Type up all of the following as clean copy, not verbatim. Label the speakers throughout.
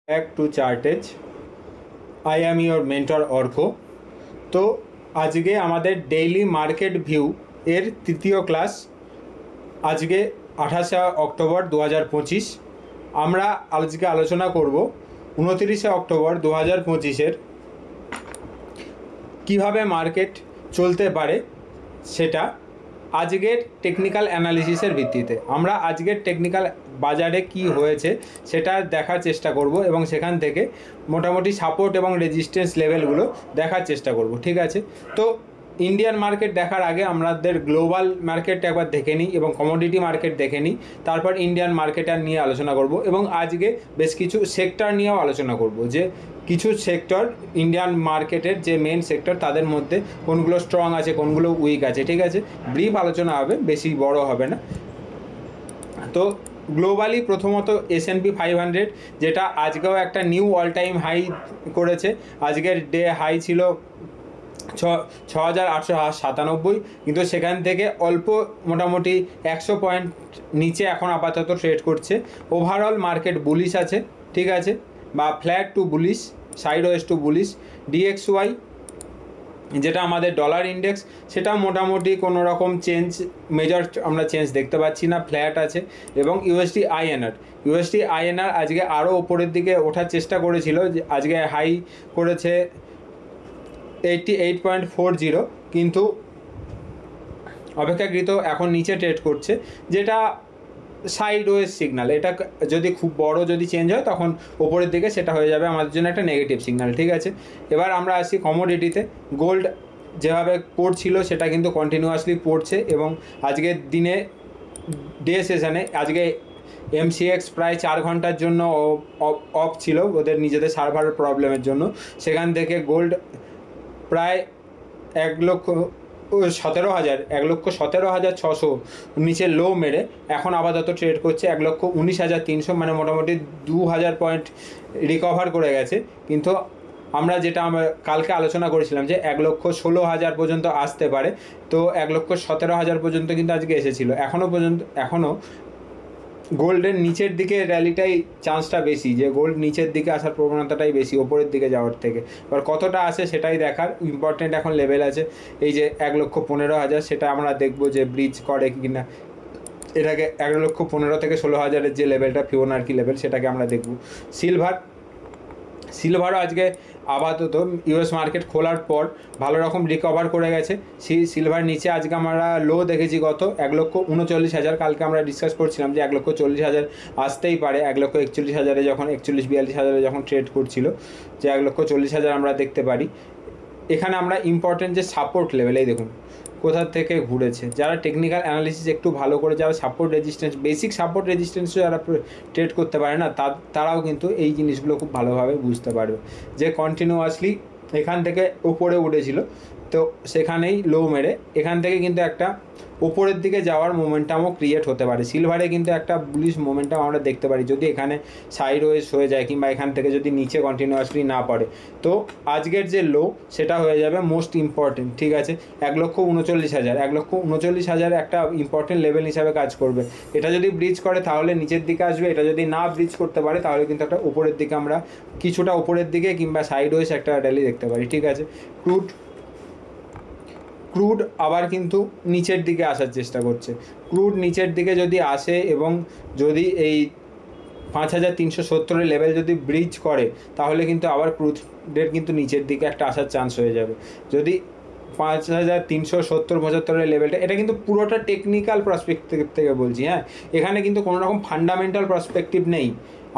Speaker 1: Back to Chartage. I am your mentor Orko. তো আজকে আমাদের ডেইলি মার্কেট ভিউ এর তৃতীয় ক্লাস। আজকে 28শে অক্টোবর 2025। আমরা আজকে আলোচনা করব 29শে অক্টোবর 2025-এর কীভাবে মার্কেট চলতে পারে সেটা আজকের টেকনিক্যাল অ্যানালিসিসের ভিত্তিতে। আমরা আজকের টেকনিক্যাল বাজারে কি হয়েছে সেটা দেখার চেষ্টা করব এবং সেখান থেকে মোটামুটি সাপোর্ট এবং রেজিস্ট্যান্স লেভেলগুলো দেখার চেষ্টা করব। ঠিক আছে, তো ইন্ডিয়ান মার্কেট দেখার আগে আমাদের গ্লোবাল মার্কেট একবার দেখে নিই এবং কমোডিটি মার্কেট দেখে নিই, তারপর ইন্ডিয়ান মার্কেটার নিয়ে আলোচনা করব এবং আজকে বেশ কিছু সেক্টর নিয়েও আলোচনা করব যে কিছু সেক্টর ইন্ডিয়ান মার্কেটের যে মেন সেক্টর তাদের মধ্যে কোনগুলো স্ট্রং আছে কোনগুলো উইক আছে। ঠিক আছে, ব্রিফ আলোচনা হবে, বেশি বড় হবে না। তো গ্লোবালি প্রথমত S&P 500 যেটা আজকেও একটা নিউ অল টাইম হাই করেছে। আজকের ডে হাই ছিল 6,897, কিন্তু সেখান থেকে অল্প মোটামুটি 100 পয়েন্ট নিচে এখন আপাতত ট্রেড করছে। ওভারঅল মার্কেট বুলিশ আছে, ঠিক আছে, বা flat to bullish, sideways to bullish. DXY যেটা আমাদের ডলার ইন্ডেক্স, সেটা মোটামুটি কোনো রকম চেঞ্জ, মেজর আমরা চেঞ্জ দেখতে পাচ্ছি না, ফ্ল্যাট আছে। এবং USD INR আজকে আরও ওপরের দিকে ওঠার চেষ্টা করেছিল, আজকে হাই করেছে 88.40, কিন্তু অপেক্ষাকৃত এখন নিচে ট্রেড করছে, যেটা সাইডওয়েজ সিগন্যাল। এটা যদি খুব বড় যদি চেঞ্জ হয় তখন ওপরের দিকে সেটা হয়ে যাবে আমাদের জন্য একটা নেগেটিভ সিগন্যাল। ঠিক আছে, এবার আমরা আসি কমোডিটিতে। গোল্ড যেভাবে পড়ছিল সেটা কিন্তু কন্টিনিউয়াসলি পড়ছে এবং আজকের দিনে ডে সেশনে আজকে MCX প্রায় 4 ঘন্টার জন্য অফ ছিল ওদের নিজেদের সার্ভার প্রবলেমের জন্য। সেখান থেকে গোল্ড প্রায় 1,17,600 নিচে লো মেরে এখন আপাতত ট্রেড করছে 1,19,300, মানে মোটামুটি 2,000 পয়েন্ট রিকভার করে গেছে। কিন্তু আমরা যেটা কালকে আলোচনা করেছিলাম যে 1,16,000 পর্যন্ত আসতে পারে, তো 1,17,000 পর্যন্ত কিন্তু আজকে এসেছিলো। এখনও গোল্ডের নিচের দিকে র্যালিটাই চান্সটা বেশি, যে গোল্ড নিচের দিকে আসার প্রবণতাটাই বেশি ওপরের দিকে যাওয়ার থেকে। এবার কতটা আসে সেটাই দেখার ইম্পর্টেন্ট এখন লেভেল আছে এই যে 1,15,000, সেটা আমরা দেখব যে ব্রিজ করে কি না। এটাকে 1,15,000 থেকে 16,000-এর যে লেভেলটা ফিবোনাকি লেভেল, সেটাকে আমরা দেখব। সিলভারও আজকে আপাতত US মার্কেট খোলার পর ভালো রকম রিকভার করে গেছে। সিলভার নিচে আজকে আমরা লো দেখেছি কত, 1,39,000। কালকে আমরা ডিসকাস করছিলাম যে 1,40,000 আসতেই পারে, 1,41,000-এ যখন 41-42,000-এ যখন ট্রেড করছিল, যে 1,40,000 আমরা দেখতে পারি। এখানে আমরা ইম্পর্টেন্ট যে সাপোর্ট লেভেল, এই দেখুন কোথা থেকে ঘুরেছে। যারা টেকনিক্যাল অ্যানালিসিস একটু ভালো করে, যারা সাপোর্ট রেজিস্ট্যান্স, বেসিক সাপোর্ট রেজিস্ট্যান্সও যারা ট্রেড করতে পারে না, তারাও কিন্তু এই জিনিসগুলো খুব ভালোভাবে বুঝতে পারবে যে কন্টিনিউয়াসলি এখান থেকে উপরে উঠেছিল, তো সেখানেই লো মেরে এখান থেকে কিন্তু একটা উপরের দিকে যাওয়ার মোমেন্টামও ক্রিয়েট হতে পারে। সিলভারে কিন্তু একটা বুলিশ মোমেন্টাম আমরা দেখতে পারি যদি এখানে সাইডওয়েজ হয়ে যায় কিংবা এখান থেকে যদি নিচে কন্টিনিউয়াসলি না পড়ে। তো আজকের যে লো সেটা হয়ে যাবে মোস্ট ইম্পর্টেন্ট। ঠিক আছে, 1,39,000 একটা ইম্পর্টেন্ট লেভেল হিসাবে কাজ করবে। এটা যদি ব্রিজ করে তাহলে নিচের দিকে আসবে, এটা যদি না ব্রিজ করতে পারে তাহলে কিন্তু একটা উপরের দিকে আমরা কিছুটা উপরের দিকে কিংবা সাইডওয়েজ একটা র্যালি দেখতে পারি। ঠিক আছে, ক্রুড আবার কিন্তু নিচের দিকে আসার চেষ্টা করছে। ক্রুড নিচের দিকে যদি আসে এবং যদি এই 5,370-এর লেভেল যদি ব্রিজ করে তাহলে কিন্তু আবার ক্রুডের কিন্তু নিচের দিকে একটা আসার চান্স হয়ে যাবে। যদি 5,370-75-এর লেভেলটা, এটা কিন্তু পুরোটা টেকনিক্যাল পার্সপেক্টিভ থেকে বলছি। হ্যাঁ, এখানে কিন্তু কোনো রকম ফান্ডামেন্টাল পার্সপেক্টিভ নেই।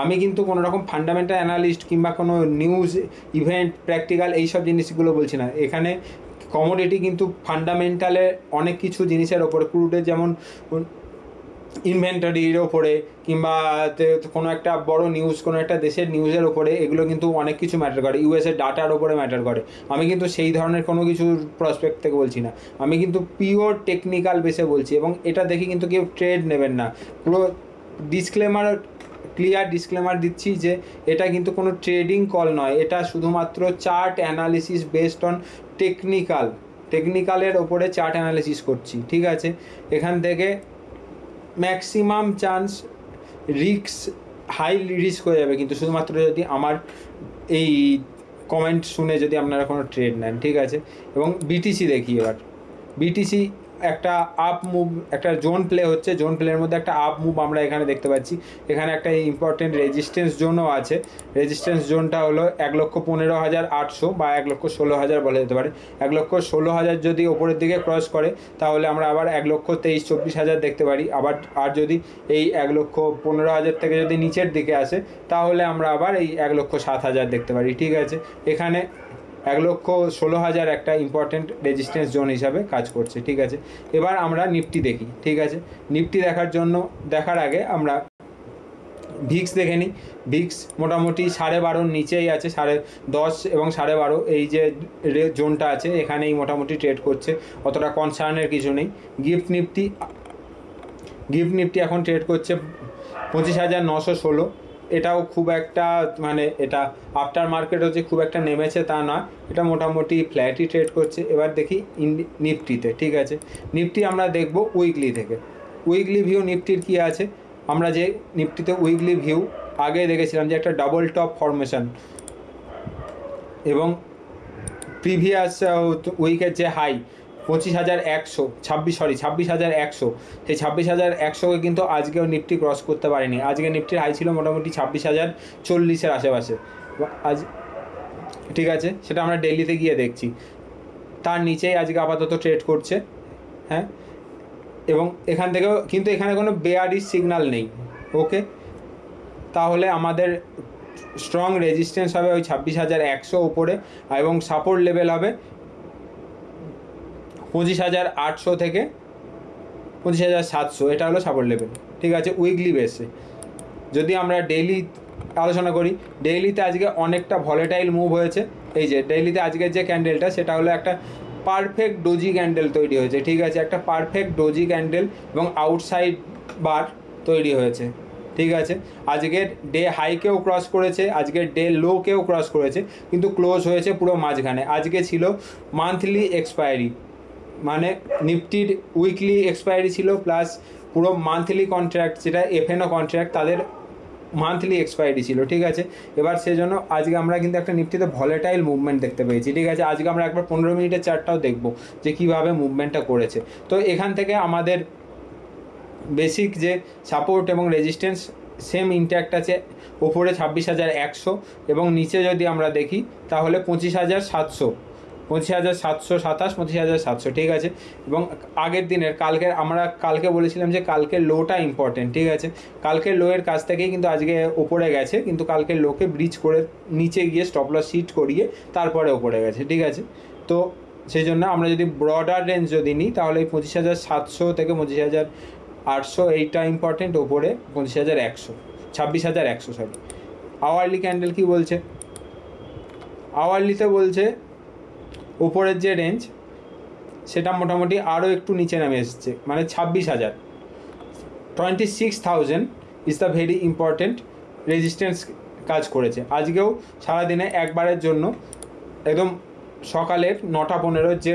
Speaker 1: আমি কিন্তু কোনো রকম ফান্ডামেন্টাল অ্যানালিস্ট কিংবা কোনো নিউজ ইভেন্ট প্র্যাকটিক্যাল এইসব জিনিসগুলো বলছি না। এখানে কমোডিটি কিন্তু ফান্ডামেন্টালে অনেক কিছু জিনিসের ওপরে, ক্রুডের যেমন ইনভেন্টরির ওপরে কিংবা কোনো একটা বড় নিউজ, কোনো একটা দেশের নিউজের ওপরে, এগুলো কিন্তু অনেক কিছু ম্যাটার করে। US-এর ডাটার ওপরে ম্যাটার করে। আমি কিন্তু সেই ধরনের কোনো কিছু প্রসপেক্ট থেকে বলছি না, আমি কিন্তু পিওর টেকনিক্যাল বেসে বলছি। এবং এটা দেখি কিন্তু কেউ ট্রেড নেবেন না। পুরো ক্লিয়ার ডিসক্লেমার দিচ্ছি যে এটা কিন্তু কোনো ট্রেডিং কল নয়, এটা শুধুমাত্র চার্ট অ্যানালিসিস বেসড অন টেকনিক্যালের ওপরে চার্ট অ্যানালিসিস করছি। ঠিক আছে, এখান থেকে maximum chance risk high risk হয়ে যাবে কিন্তু শুধুমাত্র যদি আমার এই কমেন্ট শুনে যদি আপনারা কোনো ট্রেড নেন, ঠিক আছে। এবং বিটিসি দেখি এবার। বিটিসি একটা আপ মুভ, একটা জোন প্লে হচ্ছে, জোন প্লের মধ্যে একটা আপ মুভ আমরা এখানে দেখতে পাচ্ছি। এখানে একটা ইম্পর্টেন্ট রেজিস্ট্যান্স জোনও আছে। রেজিস্ট্যান্স জোনটা হলো 1,15,800 বা 1,16,000 বলা যেতে পারে। 1,16,000 যদি ওপরের দিকে ক্রস করে তাহলে আমরা আবার 1,23,000-24,000 দেখতে পারি। আবার আর যদি এই 1,15,000 থেকে যদি নিচের দিকে আসে তাহলে আমরা আবার এই 1,07,000 দেখতে পারি, ঠিক আছে। এখানে 1,16,000 একটা ইম্পর্টেন্ট রেজিস্ট্যান্স জোন হিসাবে কাজ করছে, ঠিক আছে। এবার আমরা নিফটি দেখি, ঠিক আছে। নিফটি দেখার আগে আমরা ভিক্স দেখে নিই। ভিক্স মোটামুটি 12.5 নিচেই আছে, 10.5 এবং 12.5 এই যে জোনটা আছে এখানেই মোটামুটি ট্রেড করছে, অতটা কনসার্নের কিছু নেই। গিফট নিফটি এখন ট্রেড করছে 25,916। এটাও খুব একটা মানে এটা আফটার মার্কেট হচ্ছে খুব একটা নেমেছে তা না, এটা মোটামুটি ফ্ল্যাটই ট্রেড করছে। এবার দেখি নিফটিতে, ঠিক আছে। নিফটি আমরা দেখব উইকলি থেকে। উইকলি ভিউ নিফটির কী আছে, আমরা যে নিফটিতে উইকলি ভিউ আগে দেখেছিলাম যে একটা ডাবল টপ ফরমেশন এবং প্রিভিয়াস উইকের যে হাই 26,100 সেই 26,100কে কিন্তু আজকেও নিফটি ক্রস করতে পারেনি। আজকে নিফটির হাই ছিল মোটামুটি 26,040-এর আশেপাশে আজ, ঠিক আছে। সেটা আমরা ডেইলিতে গিয়ে দেখছি, তার নিচেই আজকে আপাতত ট্রেড করছে, হ্যাঁ। এবং এখান থেকেও কিন্তু এখানে কোনো বেয়ারিশ সিগন্যাল নেই, ওকে। তাহলে আমাদের স্ট্রং রেজিস্ট্যান্স হবে ওই 26,100 উপরে এবং সাপোর্ট লেভেল হবে 25,800 থেকে 25,700, এটা হলো সাপোর্ট লেভেল, ঠিক আছে। উইকলি বেসে যদি আমরা ডেইলি আলোচনা করি, ডেইলিতে আজকে অনেকটা ভলেটাইল মুভ হয়েছে। এই যে ডেইলিতে আজকের যে ক্যান্ডেলটা সেটা হলো একটা পারফেক্ট ডোজি ক্যান্ডেল তৈরি হয়েছে, ঠিক আছে। একটা পারফেক্ট ডোজি ক্যান্ডেল এবং আউটসাইড বার তৈরি হয়েছে, ঠিক আছে। আজকের ডে হাইকেও ক্রস করেছে, আজকের ডে লোকেও ক্রস করেছে, কিন্তু ক্লোজ হয়েছে পুরো মাঝখানে। আজকে ছিল মান্থলি এক্সপায়ারি, মানে নিফটির উইকলি এক্সপায়ারি ছিল প্লাস পুরো মান্থলি কন্ট্রাক্ট যেটা এফএনও কন্ট্রাক্ট তাদের মান্থলি এক্সপায়ারি ছিল, ঠিক আছে। এবার সেজন্য আজকে আমরা কিন্তু একটা নিফটিতে ভলেটাইল মুভমেন্ট দেখতে পেয়েছি, ঠিক আছে। আজকে আমরা একবার 15 মিনিটের চার্টটাও দেখব যে কীভাবে মুভমেন্টটা করেছে। তো এখান থেকে আমাদের বেসিক যে সাপোর্ট এবং রেজিস্ট্যান্স সেম ইনট্যাক্ট আছে, ওপরে 26,100 এবং নিচে যদি আমরা দেখি তাহলে 25,700, 25,727, 25,700, ঠিক আছে। এবং আগের দিনের আমরা কালকে বলেছিলাম যে কালকের লোটা ইম্পর্টেন্ট, ঠিক আছে। কালকের লোয়ের কাছ থেকেই কিন্তু আজকে ওপরে গেছে, কিন্তু কালকের লোকে ব্রিজ করে নিচে গিয়ে স্টপ লস হিট করিয়ে তারপরে ওপরে গেছে, ঠিক আছে। তো সেই জন্য আমরা যদি ব্রডার রেঞ্জ যদি নিই তাহলে এই 25,700 থেকে 25,800 এইটা ইম্পর্টেন্ট, ওপরে 25,100, 26,100 সরি। আওয়ারলি ক্যান্ডেল কি বলছে, আওয়ারলিতে বলছে উপরের যে রেঞ্জ সেটা মোটামুটি আরও একটু নিচে নেমে এসেছে, মানে 26,000, 26,000 is the very important resistance কাজ করেছে। আজকেও সারাদিনে একবারের জন্য একদম সকালের 9:15 যে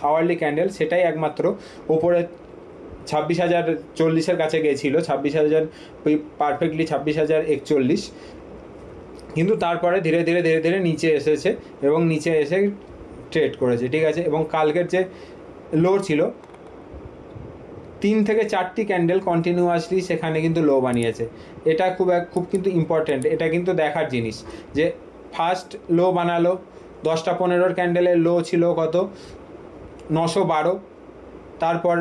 Speaker 1: আওয়ারলি ক্যান্ডেল সেটাই একমাত্র ওপরে 26,040-এর কাছে গিয়েছিল, 26,000 পারফেক্টলি 26,041, কিন্তু তারপরে ধীরে ধীরে নিচে এসেছে এবং নিচে এসে ট্রেড করেছে, ঠিক আছে। এবং কালকের যে লো ছিল 3 থেকে 4টি ক্যান্ডেল কন্টিনিউয়াসলি সেখানে কিন্তু লো বানিয়েছে। এটা খুব কিন্তু ইম্পর্টেন্ট, এটা কিন্তু দেখার জিনিস যে ফার্স্ট লো বানালো 10টা-15 ক্যান্ডেলের লো ছিল কত 912, তারপর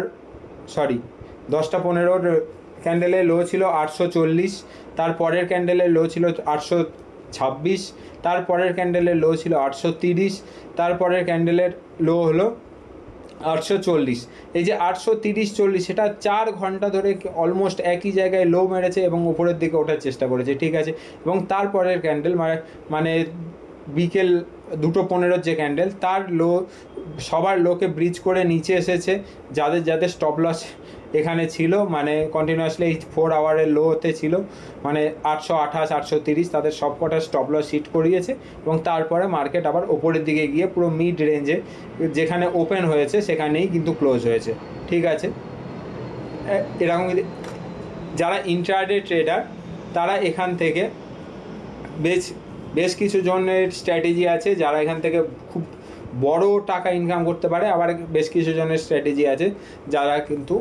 Speaker 1: 10টা-15 ক্যান্ডেলের লো ছিল 840, তারপরের ক্যান্ডেলের লো ছিল 826, তারপরের ক্যান্ডেলের লো ছিল 830, তারপরের ক্যান্ডেলের লো হলো 840। এই যে 830-40 সেটা 4 ঘন্টা ধরে অলমোস্ট একই জায়গায় লো মেরেছে এবং উপরের দিকে ওঠার চেষ্টা করেছে, ঠিক আছে। এবং তারপরের ক্যান্ডেল মানে বিকেল 2:15 যে ক্যান্ডেল তার লো সবার লোকে ব্রিজ করে নিচে এসেছে, যাদের স্টপ লস এখানে ছিল, মানে কন্টিনিউয়াসলি এই 4 আওয়ারের লোতে ছিল, মানে 828, 830 তাদের সব কটা স্টপ লস হিট করিয়েছে এবং তারপরে মার্কেট আবার ওপরের দিকে গিয়ে পুরো মিড রেঞ্জে যেখানে ওপেন হয়েছে সেখানেই কিন্তু ক্লোজ হয়েছে, ঠিক আছে। এরকম যারা ইন্ট্রাডে ট্রেডার তারা এখান থেকে বেশ কিছু জনের স্ট্র্যাটেজি আছে যারা এখান থেকে খুব বড় টাকা ইনকাম করতে পারে, আবার বেশ কিছু জনের স্ট্র্যাটেজি আছে যারা কিন্তু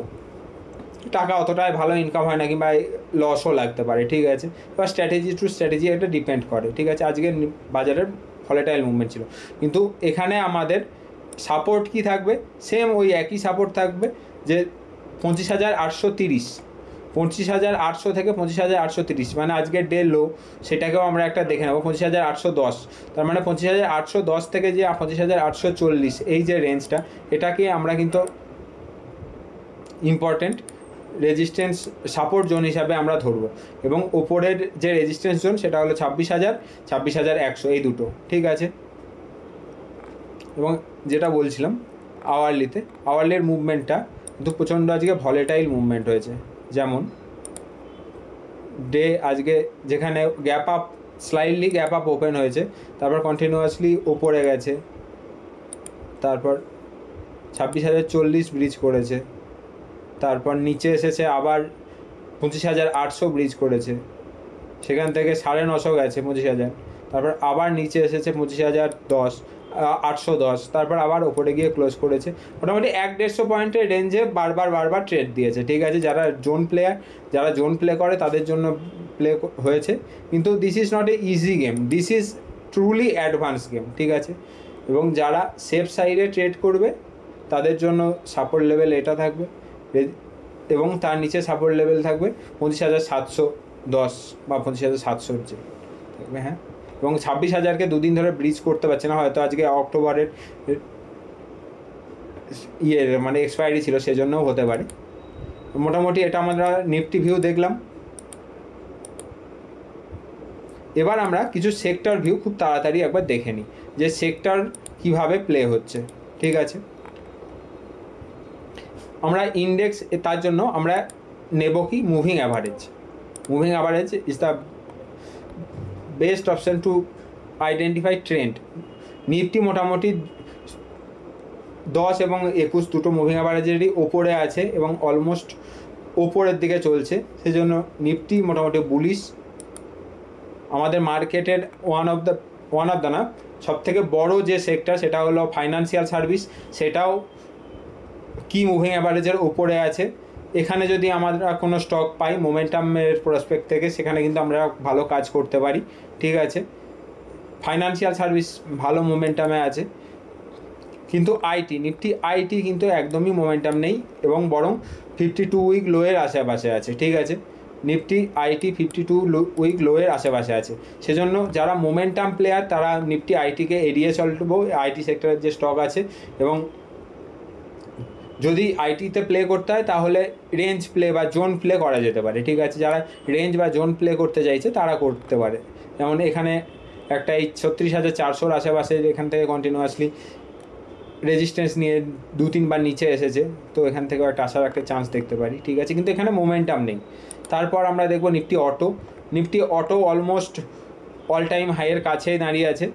Speaker 1: টাকা অতটাই ভালো ইনকাম হয় না কিংবা লসও লাগতে পারে, ঠিক আছে। এবার স্ট্র্যাটেজি টু স্ট্র্যাটেজি এটা ডিপেন্ড করে, ঠিক আছে। আজকে বাজারের ভলেটাইল মুভমেন্ট ছিল, কিন্তু এখানে আমাদের সাপোর্ট কি থাকবে, সেম ওই একই সাপোর্ট থাকবে যে 25,830, 25,800 থেকে 25,830, মানে আজকের ডে লো, সেটাকেও আমরা একটা দেখে নেবো 25,810। তার মানে 25,810 থেকে যে 25,840 এই যে রেঞ্জটা, এটাকে আমরা কিন্তু ইম্পর্টেন্ট রেজিস্ট্যান্স সাপোর্ট জোন হিসাবে আমরা ধরবো। এবং ওপরের যে রেজিস্ট্যান্স জোন সেটা হলো 26,000, 26,100 এই দুটো, ঠিক আছে। এবং যেটা বলছিলাম আওয়ারলির মুভমেন্টটা কিন্তু প্রচণ্ড আজকে ভলেটাইল মুভমেন্ট হয়েছে। যেমন ডে আজকে যেখানে gap up, slightly gap up open হয়েছে, তারপর কন্টিনিউয়াসলি ওপরে গেছে, তারপর 26,040 ব্রিজ করেছে, তারপর নিচে এসেছে আবার 25,800 ব্রিজ করেছে, সেখান থেকে 950 গেছে 25,000, তারপর আবার নিচে এসেছে 25,810, তারপর আবার ওপরে গিয়ে ক্লোজ করেছে। মোটামুটি 100-150 পয়েন্টের রেঞ্জে বারবার ট্রেড দিয়েছে, ঠিক আছে। যারা জোন প্লে করে তাদের জন্য প্লে হয়েছে, কিন্তু this is not a easy game, this is truly advance game, ঠিক আছে। এবং যারা সেফ সাইডে ট্রেড করবে তাদের জন্য সাপোর্ট লেভেল এটা থাকবে, এবং তার নিচে সাপোর্ট লেভেল থাকবে 25,710 বা 25,700 যে থাকবে, হ্যাঁ। এবং 26,000কে দুদিন ধরে ব্রিজ করতে পারছে না, হয়তো আজকে অক্টোবরের মানে এক্সপায়ারি ছিল, সেজন্যও হতে পারে। মোটামুটি এটা আমরা নিফটি ভিউ দেখলাম। এবার আমরা কিছু সেক্টর ভিউ খুব তাড়াতাড়ি একবার দেখে নিই যে সেক্টর কিভাবে প্লে হচ্ছে, ঠিক আছে। আমরা ইন্ডেক্স, তার জন্য আমরা নেব কি moving average is the best option to identify trend. Nifty মোটামুটি 10 এবং 21 দুটো মুভিং অ্যাভারেজেরই ওপরে আছে এবং অলমোস্ট ওপরের দিকে চলছে, সেজন্য নিফটি মোটামুটি বুলিশ। আমাদের মার্কেটের ওয়ান অফ দ্য না সবথেকে বড় যে সেক্টর সেটা হলো ফাইন্যান্সিয়াল সার্ভিস, সেটাও কি মুভিং অ্যাভারেজের ওপরে আছে। এখানে যদি আমরা কোনো স্টক পাই মোমেন্টামের প্রসপেক্ট থেকে, সেখানে কিন্তু আমরা ভালো কাজ করতে পারি, ঠিক আছে। ফাইন্যান্সিয়াল সার্ভিস ভালো মোমেন্টামে আছে, কিন্তু নিফটি আইটি কিন্তু একদমই মোমেন্টাম নেই এবং বরং 52 উইক লোয়ের আশেপাশে আছে, ঠিক আছে। নিফটি আইটি 52 উইক লোয়ের আশেপাশে আছে, সেজন্য যারা মোমেন্টাম প্লেয়ার তারা নিফটি আইটিকে এড়িয়ে চলবো, আইটি সেক্টরের যে স্টক আছে। এবং যদি আইটিতে প্লে করতে হয় তাহলে রেঞ্জ প্লে বা জোন প্লে করা যেতে পারে, ঠিক আছে। যারা রেঞ্জ বা জোন প্লে করতে চাইছে তারা করতে পারে। যেমন এখানে একটা এই 36,400 আশেপাশে এখান থেকে কন্টিনিউয়াসলি রেজিস্ট্যান্স নিয়ে 2-3 বার নিচে এসেছে, তো এখান থেকেও একটা আসার একটা চান্স দেখতে পারি, ঠিক আছে। কিন্তু এখানে মোমেন্টাম নেই। তারপর আমরা দেখব Nifty auto almost all time হাইয়ের কাছেই দাঁড়িয়ে আছে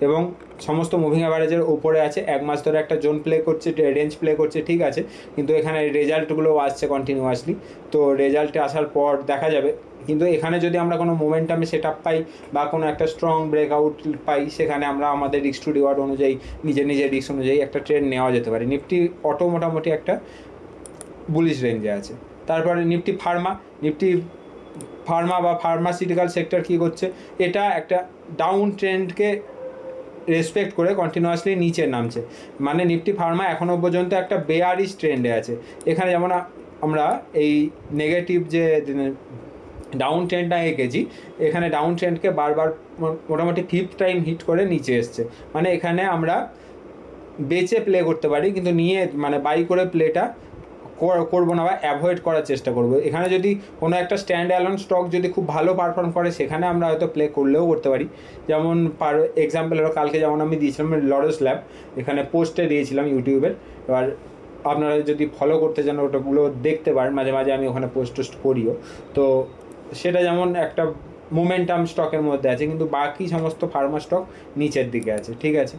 Speaker 1: এবং সমস্ত মুভিং অ্যাভারেজের ওপরে আছে। 1 মাস ধরে একটা জোন প্লে করছে, রেঞ্জ প্লে করছে, ঠিক আছে। কিন্তু এখানে রেজাল্টগুলো আসছে কন্টিনিউয়াসলি, তো রেজাল্টে আসার পর দেখা যাবে। কিন্তু এখানে যদি আমরা কোনো মোমেন্টামে সেট আপ পাই বা কোনো একটা স্ট্রং ব্রেকআউট পাই, সেখানে আমরা আমাদের রিস্ক টু রিওয়ার্ড অনুযায়ী নিজের রিস্ক অনুযায়ী একটা ট্রেড নেওয়া যেতে পারে। নিফটি অটো মোটামুটি একটা বুলিশ রেঞ্জে আছে। তারপরে নিফটি ফার্মা বা ফার্মাসিউটিক্যাল সেক্টর কী করছে, এটা একটা ডাউন ট্রেন্ডকে রেসপেক্ট করে কন্টিনিউয়াসলি নিচে নামছে, মানে নিফটি ফার্মা এখনও পর্যন্ত একটা বেয়ারিশ ট্রেন্ডে আছে। এখানে যেমন আমরা এই নেগেটিভ যে ডাউন ট্রেন্ডটা এঁকেছি, এখানে ডাউন ট্রেন্ডকে বারবার মোটামুটি 5th টাইম হিট করে নিচে এসছে, মানে এখানে আমরা বেচে প্লে করতে পারি, কিন্তু নিয়ে মানে বাই করে প্লেটা করবো না বা অ্যাভয়েড করার চেষ্টা করবো। এখানে যদি কোনো একটা স্ট্যান্ড অ্যালোন স্টক যদি খুব ভালো পারফর্ম করে, সেখানে আমরা হয়তো প্লে করলেও করতে পারি। যেমন এক্সাম্পল হলো কালকে যেমন আমি দিয়েছিলাম লরেন্স ল্যাব, এখানে পোস্টে দিয়েছিলাম ইউটিউবের। এবার আপনারা যদি ফলো করতে চান ওটাগুলো দেখতে পারেন, মাঝে মাঝে আমি ওখানে পোস্ট করিও। তো সেটা যেমন একটা মোমেন্টাম স্টকের মধ্যে আছে, কিন্তু বাকি সমস্ত ফার্মা স্টক নিচের দিকে আছে, ঠিক আছে।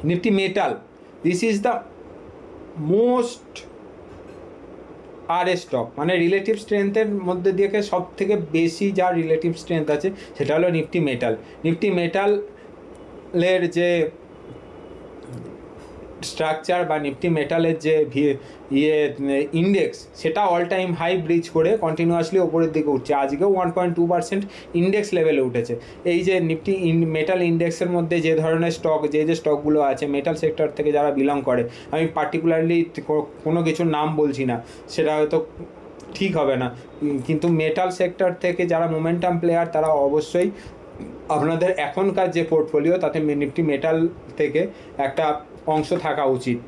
Speaker 1: Nifty metal, this is the most আর এ স্টক, মানে রিলেটিভ স্ট্রেংথের মধ্যে দিয়ে সব থেকে বেশি যা রিলেটিভ স্ট্রেংথ আছে সেটা হলো নিফটি মেটাল। নিফটি মেটালের যে স্ট্রাকচার বা নিফটি মেটালের যে ইন্ডেক্স, সেটা অল টাইম হাই ব্রিজ করে কন্টিনিউয়াসলি ওপরের দিকে উঠছে। আজকেও 1.2% ইন্ডেক্স লেভেলে উঠেছে। এই যে নিফটি মেটাল ইন্ডেক্সের মধ্যে যে ধরনের স্টক, যে স্টকগুলো আছে মেটাল সেক্টর থেকে যারা বিলং করে, আমি পার্টিকুলারলি কোনো কিছুর নাম বলছি না, সেটা হয়তো ঠিক হবে না, কিন্তু মেটাল সেক্টর থেকে যারা মোমেন্টাম প্লেয়ার তারা অবশ্যই আপনাদের এখনকার যে পোর্টফোলিও তাতে নিফটি মেটাল থেকে একটা অংশ থাকা উচিত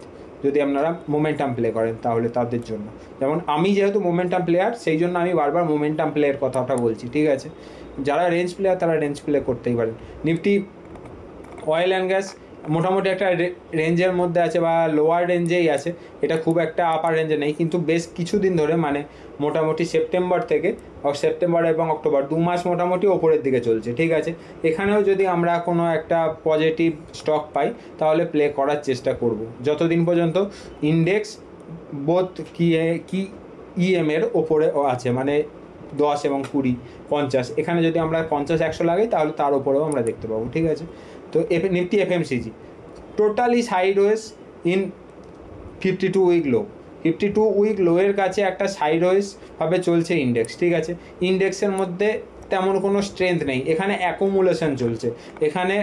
Speaker 1: যদি আপনারা মোমেন্টাম প্লে করেন, তাহলে তাদের জন্য। যেমন আমি যেহেতু মোমেন্টাম প্লেয়ার, সেই জন্য আমি বারবার মোমেন্টাম প্লেয়ের কথাটা বলছি, ঠিক আছে? যারা রেঞ্জ প্লেয়ার তারা রেঞ্জ প্লে করতেই পারেন। নিফটি অয়েল অ্যান্ড গ্যাস মোটামুটি একটা রেঞ্জের মধ্যে আছে বা লোয়ার রেঞ্জেই আছে, এটা খুব একটা আপার রেঞ্জে নেই, কিন্তু বেশ কিছুদিন ধরে মানে মোটামুটি সেপ্টেম্বর এবং অক্টোবর 2 মাস মোটামুটি ওপরের দিকে চলছে, ঠিক আছে? এখানেও যদি আমরা কোনো একটা পজিটিভ স্টক পাই তাহলে প্লে করার চেষ্টা করব, যতদিন পর্যন্ত ইন্ডেক্স বোথ কি ইএমের ওপরে আছে, মানে 10 এবং 20 50, এখানে যদি আমরা 50-100 লাগাই তাহলে তার ওপরেও আমরা দেখতে পাবো, ঠিক আছে? তো Nifty FMCG totally sideways in 52 week low, 52 week লোয়ের কাছে একটা সাইডওয়েজ ভাবে চলছে ইন্ডেক্স, ঠিক আছে? ইন্ডেক্সের মধ্যে তেমন কোনো স্ট্রেংথ নেই, এখানে অ্যাকুমুলেশন চলছে, এখানে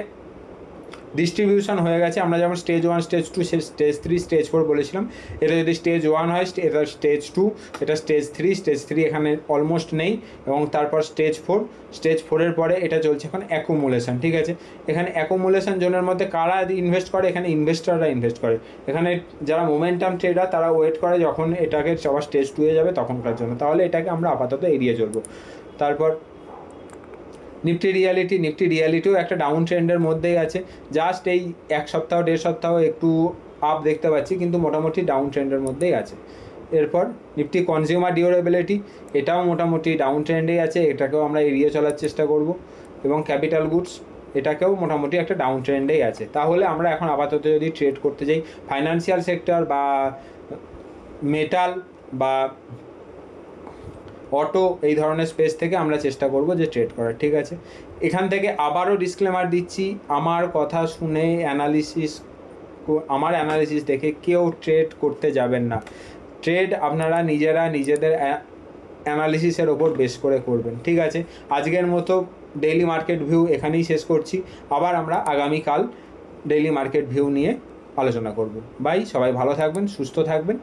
Speaker 1: ডিস্ট্রিবিউশন হয়ে গেছে। আমরা যেমন স্টেজ 1, স্টেজ 2, স্টেজ 3, স্টেজ 4 বলেছিলাম, এটা যদি স্টেজ 1 হয় এটা স্টেজ 2, এটা স্টেজ 3, স্টেজ 3 এখানে অলমোস্ট নেই, এবং তারপর স্টেজ 4, স্টেজ 4-এর পরে এটা চলছে এখন অ্যাকুমুলেশন, ঠিক আছে? এখানে অ্যাকুমুলেশন জোনের মধ্যে কারা ইনভেস্ট করে? এখানে ইনভেস্টররা ইনভেস্ট করে। এখানে যারা মোমেন্টাম ট্রেডার তারা ওয়েট করে যখন এটাকে সবার স্টেজ 2-এ যাবে তখনকার জন্য, তাহলে এটাকে আমরা আপাতত এড়িয়ে চলবো। তারপর নিফটি রিয়ালিটিও একটা ডাউন ট্রেন্ডের মধ্যেই আছে, জাস্ট এই 1 সপ্তাহ 1.5 সপ্তাহ একটু আপ দেখতে পাচ্ছি, কিন্তু মোটামুটি ডাউন ট্রেন্ডের মধ্যেই আছে। এরপর নিফটি কনজিউমার ডিউরেবিলিটি, এটাও মোটামুটি ডাউন ট্রেন্ডেই আছে, এটাকেও আমরা এড়িয়ে চলার চেষ্টা করব। এবং ক্যাপিটাল গুডস, এটাকেও মোটামুটি একটা ডাউন ট্রেন্ডেই আছে। তাহলে আমরা এখন আপাতত যদি ট্রেড করতে যাই ফাইন্যান্সিয়াল সেক্টর বা মেটাল বা অটো এই ধরনের স্পেস থেকে আমরা চেষ্টা করব যে ট্রেড করার, ঠিক আছে? এখান থেকে আবারও ডিসক্লেমার দিচ্ছি, আমার কথা শুনে আমার অ্যানালিসিস দেখে কেউ ট্রেড করতে যাবেন না। ট্রেড আপনারা নিজেদের অ্যানালিসিসের ওপর বেস করে করবেন, ঠিক আছে? আজকের মতো ডেইলি মার্কেট ভিউ এখানেই শেষ করছি, আবার আমরা আগামীকাল ডেইলি মার্কেট ভিউ নিয়ে আলোচনা করব। বাই, সবাই ভালো থাকবেন, সুস্থ থাকবেন।